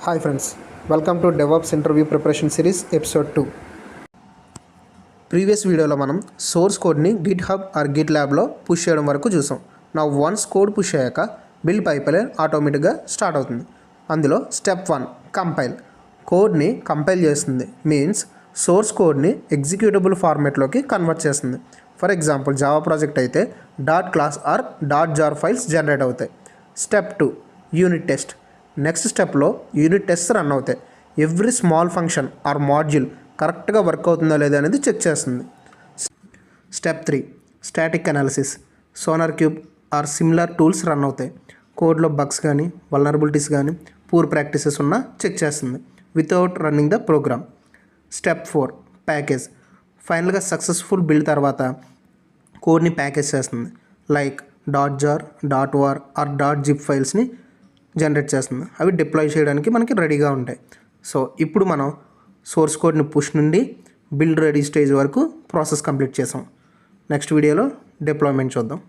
Hi friends, welcome to DevOps Interview Preparation Series Episode 2. Previous వీడియోలో మనం source కోడ్ని GitHub or Git ల్యాబ్లో push చేయడం వరకు చూసాం. నా వన్స్ కోడ్ పుష్ అయ్యాక బిల్డ్ పైప్లైన్ ఆటోమేటిక్గా స్టార్ట్ అవుతుంది. అందులో స్టెప్ 1 కంపైల్. కోడ్ని కంపైల్ చేస్తుంది, మీన్స్ సోర్స్ కోడ్ని ఎగ్జిక్యూటబుల్ ఫార్మాట్లోకి కన్వర్ట్ చేస్తుంది. ఫర్ ఎగ్జాంపుల్ జావా ప్రాజెక్ట్ అయితే dot class or dot jar files generate అవుతాయి. Step 2 unit test. నెక్స్ట్ స్టెప్లో యూనిట్ టెస్ట్ రన్ అవుతాయి. Every small function or module కరెక్ట్గా వర్క్ అవుతుందా లేదా అనేది చెక్ చేస్తుంది. Step 3 static analysis. SonarQube or similar tools run అవుతాయి. కోడ్లో బగ్స్ కానీ వల్నరబిలిటీస్ కానీ పూర్ ప్రాక్టీసెస్ ఉన్నా చెక్ చేస్తుంది without running the program. Step 4 package. ఫైనల్గా సక్సెస్ఫుల్ బిల్డ్ తర్వాత కోడ్ని ప్యాకేజ్ చేస్తుంది. Like dot jar, dot war or dot zip ఫైల్స్ని జనరేట్ చేస్తుంది. అవి డిప్లాయ్ చేయడానికి మనకి రెడీగా ఉంటాయి. సో ఇప్పుడు మనం సోర్స్ కోడ్ని పుష్ నుండి బిల్డ్ రెడీ స్టేజ్ వరకు ప్రాసెస్ కంప్లీట్ చేసాం. నెక్స్ట్ వీడియోలో డిప్లాయ్మెంట్ చూద్దాం.